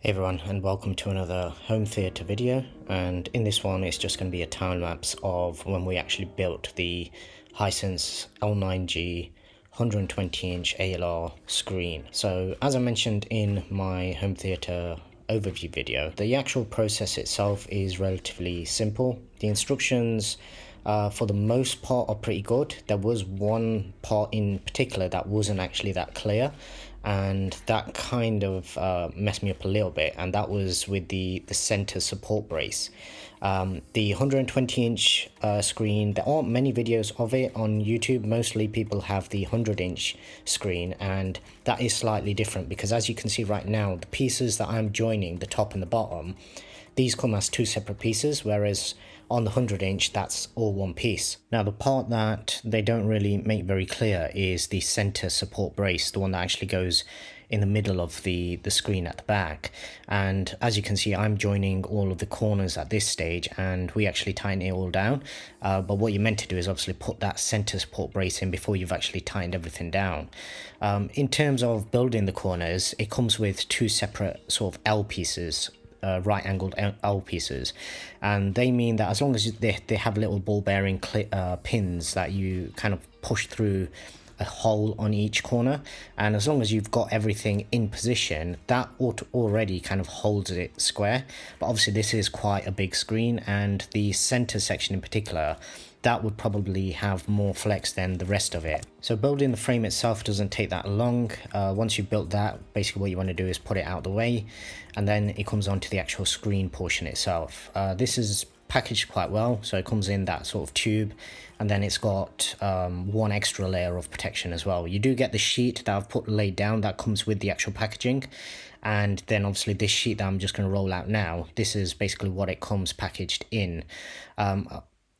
Hey everyone, and welcome to another home theater video. And in this one it's just going to be a time lapse of when we actually built the Hisense L9G 120-inch ALR screen. So as I mentioned in my home theater overview video, the actual process itself is relatively simple. The instructions for the most part are pretty good. There was one part in particular that wasn't actually that clear, and that kind of messed me up a little bit, and that was with the center support brace. The 120-inch screen, there aren't many videos of it on YouTube. Mostly people have the 100-inch screen, and that is slightly different because, as you can see right now, the pieces that I'm joining, the top and the bottom, these come as two separate pieces, whereas on the 100-inch, that's all one piece. Now, the part that they don't really make very clear is the center support brace, the one that actually goes in the middle of the screen at the back. And as you can see, I'm joining all of the corners at this stage, and we actually tighten it all down. But what you're meant to do is obviously put that center support brace in before you've actually tightened everything down. In terms of building the corners, it comes with two separate sort of L pieces, right angled L pieces, and they mean that as long as they have little ball bearing pins that you kind of push through a hole on each corner, and as long as you've got everything in position, that already kind of holds it square. But obviously this is quite a big screen, and the center section in particular, that would probably have more flex than the rest of it. So building the frame itself doesn't take that long. Once you've built that, basically what you want to do is put it out of the way, and then it comes on to the actual screen portion itself. This is packaged quite well, so it comes in that sort of tube, and then it's got one extra layer of protection as well. You do get the sheet that I've laid down that comes with the actual packaging, and then obviously this sheet that I'm just going to roll out now, this is basically what it comes packaged in.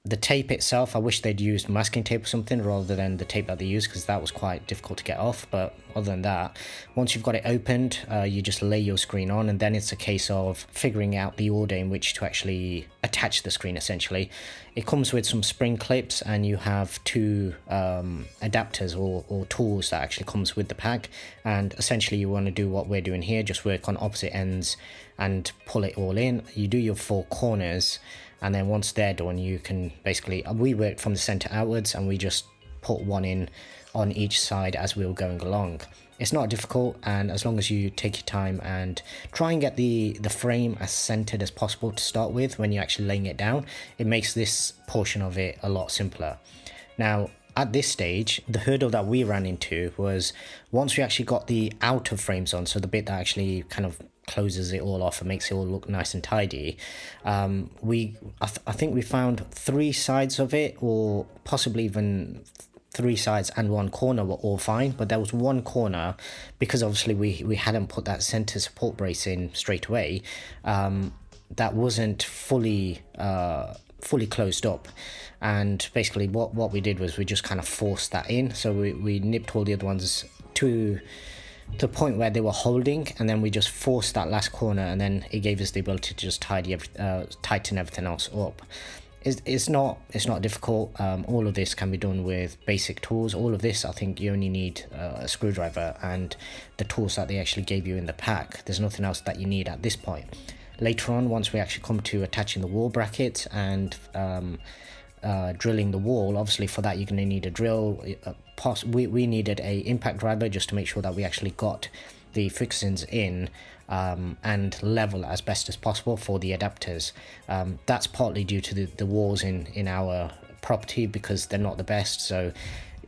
The tape itself, I wish they'd used masking tape or something rather than the tape that they used, because that was quite difficult to get off. But other than that, once you've got it opened, you just lay your screen on, and then it's a case of figuring out the order in which to actually attach the screen, essentially. It comes with some spring clips, and you have two adapters or tools that actually comes with the pack, and essentially you want to do what we're doing here, just work on opposite ends and pull it all in. You do your four corners, and then once they're done, you can basically, we worked from the center outwards, and we just put one in on each side as we were going along. It's not difficult, and as long as you take your time and try and get the frame as centered as possible to start with when you're actually laying it down, it makes this portion of it a lot simpler. Now, at this stage, the hurdle that we ran into was once we actually got the outer frames on, so the bit that actually kind of closes it all off and makes it all look nice and tidy, I think we found three sides of it, or possibly even three sides and one corner were all fine, but there was one corner, because obviously we hadn't put that center support brace in straight away, that wasn't fully closed up. And basically what we did was we just kind of forced that in, so we nipped all the other ones to the point where they were holding, and then we just forced that last corner, and then it gave us the ability to just tighten everything else up. It's not difficult. All of this can be done with basic tools. All of this, I think you only need a screwdriver and the tools that they actually gave you in the pack. There's nothing else that you need at this point. Later on, once we actually come to attaching the wall brackets and drilling the wall, obviously for that you're going to need a drill. We needed a impact driver just to make sure that we actually got the fixings in and level as best as possible for the adapters. That's partly due to the walls in our property, because they're not the best, so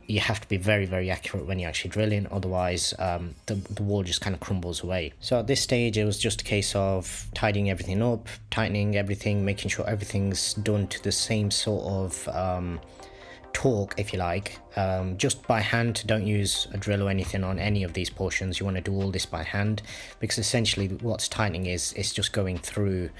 you have to be very, very accurate when you're actually drilling, otherwise the wall just kind of crumbles away. So at this stage it was just a case of tidying everything up, tightening everything, making sure everything's done to the same sort of torque, if you like, just by hand. Don't use a drill or anything on any of these portions. You want to do all this by hand, because essentially what's tightening is it's just going through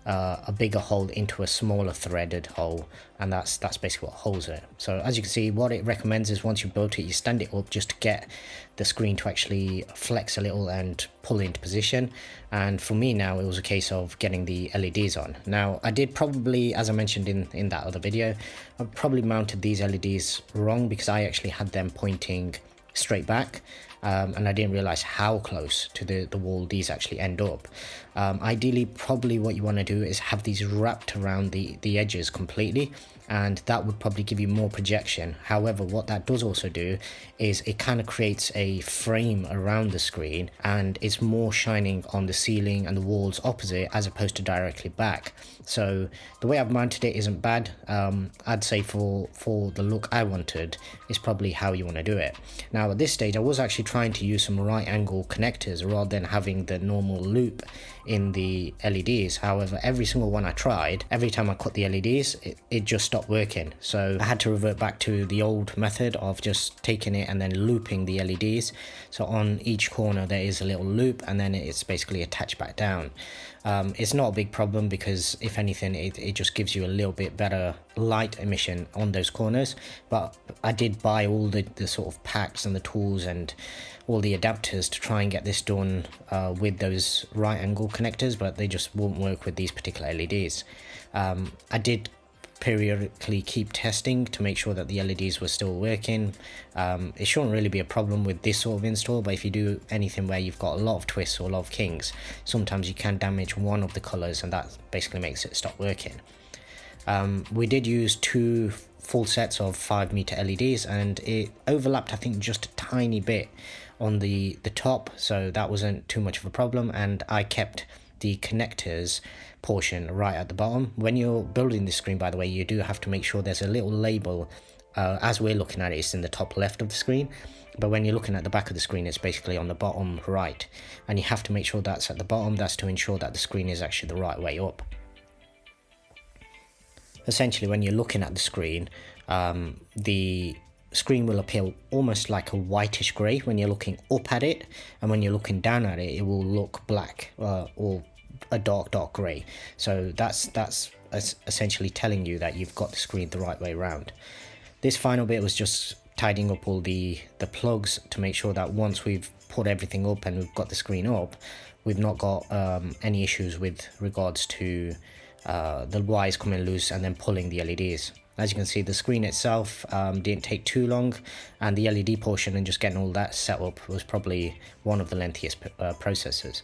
a bigger hole into a smaller threaded hole, and that's basically what holds it. So as you can see, what it recommends is once you've built it, you stand it up just to get the screen to actually flex a little and pull into position. And for me now, it was a case of getting the LEDs on. Now I did probably, as I mentioned in that other video, I probably mounted these LEDs wrong, because I actually had them pointing straight back, and I didn't realize how close to the wall these actually end up. Ideally, probably what you want to do is have these wrapped around the edges completely, and that would probably give you more projection. However, what that does also do is it kind of creates a frame around the screen, and it's more shining on the ceiling and the walls opposite as opposed to directly back. So the way I've mounted it isn't bad. I'd say for the look I wanted is probably how you want to do it. Now at this stage I was actually trying to use some right angle connectors rather than having the normal loop in the LEDs. However, every single one I tried, every time I cut the LEDs, it just stopped working. So I had to revert back to the old method of just taking it and then looping the LEDs. So on each corner there is a little loop, and then it's basically attached back down. It's not a big problem because if anything it just gives you a little bit better light emission on those corners. But I did buy all the sort of packs and the tools and all the adapters to try and get this done with those right angle connectors, but they just won't work with these particular LEDs. I did periodically keep testing to make sure that the LEDs were still working. It shouldn't really be a problem with this sort of install, but if you do anything where you've got a lot of twists or a lot of kinks, sometimes you can damage one of the colors, and that basically makes it stop working. We did use 2 full sets of 5-meter LEDs, and it overlapped, I think, just a tiny bit on the top, so that wasn't too much of a problem. And I kept the connectors portion right at the bottom. When you're building this screen, by the way, you do have to make sure there's a little label. As we're looking at it, it's in the top left of the screen, but when you're looking at the back of the screen, it's basically on the bottom right, and you have to make sure that's at the bottom. That's to ensure that the screen is actually the right way up. Essentially, when you're looking at the screen will appear almost like a whitish grey when you're looking up at it, and when you're looking down at it, it will look black or a dark grey. So that's essentially telling you that you've got the screen the right way around. This final bit was just tidying up all the plugs to make sure that once we've put everything up and we've got the screen up, we've not got any issues with regards to the wires coming loose and then pulling the LEDs. As you can see, the screen itself didn't take too long, and the LED portion and just getting all that set up was probably one of the lengthiest processes.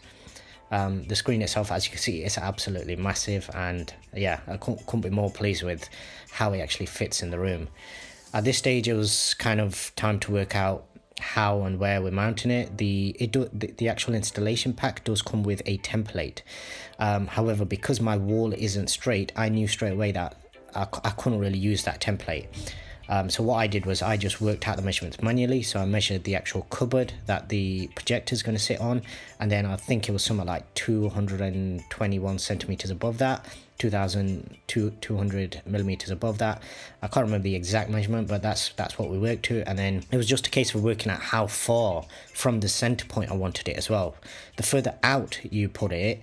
The screen itself, as you can see, is absolutely massive, and yeah, I couldn't be more pleased with how it actually fits in the room. At this stage, it was kind of time to work out how and where we're mounting it. The actual installation pack does come with a template. However, because my wall isn't straight, I knew straight away that I couldn't really use that template. So what I did was I just worked out the measurements manually. So I measured the actual cupboard that the projector is going to sit on, and then I think it was something like 221 centimeters above that, 2,200 millimeters above that. I can't remember the exact measurement, but that's what we worked to. And then it was just a case of working out how far from the center point I wanted it as well. The further out you put it,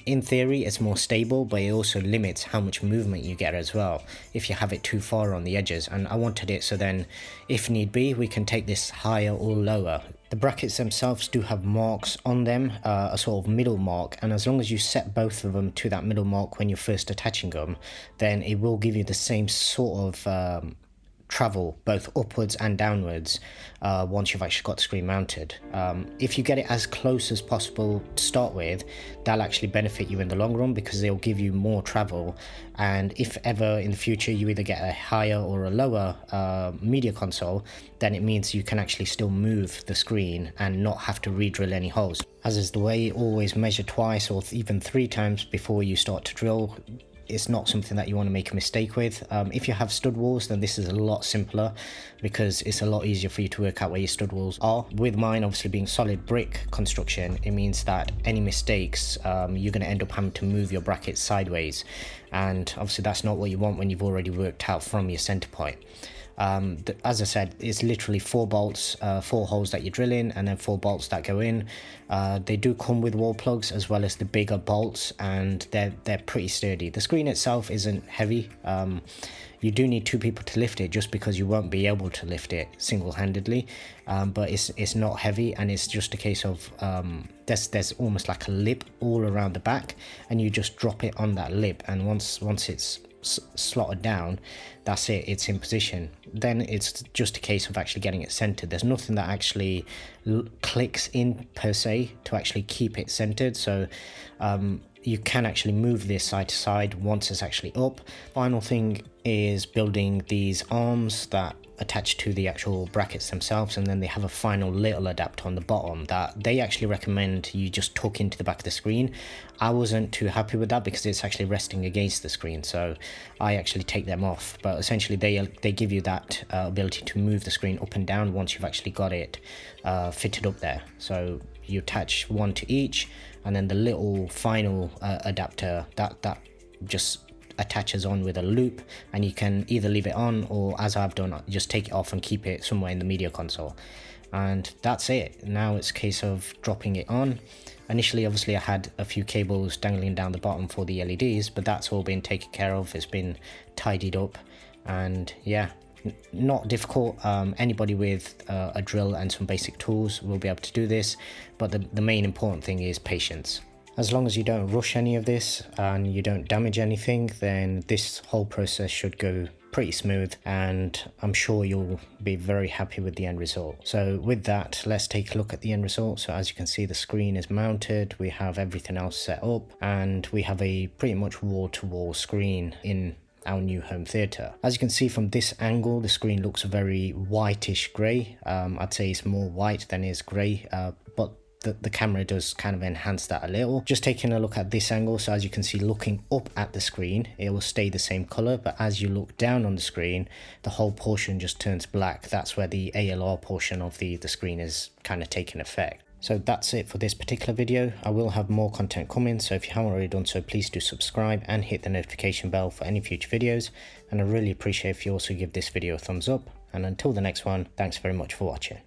in theory it's more stable, but it also limits how much movement you get as well if you have it too far on the edges. And I wanted it so then, if need be, we can take this higher or lower. The brackets themselves do have marks on them, a sort of middle mark, and as long as you set both of them to that middle mark when you're first attaching them, then it will give you the same sort of travel both upwards and downwards once you've actually got the screen mounted. If you get it as close as possible to start with, that'll actually benefit you in the long run because they'll give you more travel. And if ever in the future you either get a higher or a lower media console, then it means you can actually still move the screen and not have to re-drill any holes. As is the way, always measure twice or even 3 times before you start to drill. It's not something that you want to make a mistake with. If you have stud walls, then this is a lot simpler because it's a lot easier for you to work out where your stud walls are. With mine obviously being solid brick construction, it means that any mistakes, you're going to end up having to move your brackets sideways, and obviously that's not what you want when you've already worked out from your center point. As I said, it's literally 4 bolts, 4 holes that you drill in, and then 4 bolts that go in. They do come with wall plugs as well as the bigger bolts, and they're pretty sturdy. The screen itself isn't heavy. You do need 2 people to lift it just because you won't be able to lift it single-handedly, but it's not heavy, and it's just a case of there's almost like a lip all around the back, and you just drop it on that lip, and once it's slotted down, that's it, it's in position. Then it's just a case of actually getting it centered. There's nothing that actually clicks in per se to actually keep it centered, so you can actually move this side to side once it's actually up. Final thing is building these arms that attach to the actual brackets themselves, and then they have a final little adapter on the bottom that they actually recommend you just tuck into the back of the screen. I wasn't too happy with that because it's actually resting against the screen, so I actually take them off. But essentially they give you that ability to move the screen up and down once you've actually got it fitted up there. So you attach one to each, and then the little final adapter that just attaches on with a loop, and you can either leave it on, or as I've done, just take it off and keep it somewhere in the media console. And that's it. Now it's a case of dropping it on. Initially, obviously, I had a few cables dangling down the bottom for the LEDs, but that's all been taken care of. It's been tidied up, and yeah, not difficult. Anybody with a drill and some basic tools will be able to do this, but the main important thing is patience. As long as you don't rush any of this and you don't damage anything, then this whole process should go pretty smooth, and I'm sure you'll be very happy with the end result. So with that, let's take a look at the end result. So as you can see, the screen is mounted, we have everything else set up, and we have a pretty much wall-to-wall screen in our new home theater. As you can see from this angle, the screen looks very whitish grey. I'd say it's more white than it is grey, but the camera does kind of enhance that a little. Just taking a look at this angle, so as you can see, looking up at the screen, it will stay the same color, but as you look down on the screen, the whole portion just turns black. That's where the ALR portion of the screen is kind of taking effect. So that's it for this particular video. I will have more content coming, so if you haven't already done so, please do subscribe and hit the notification bell for any future videos. And I really appreciate if you also give this video a thumbs up. And until the next one, thanks very much for watching.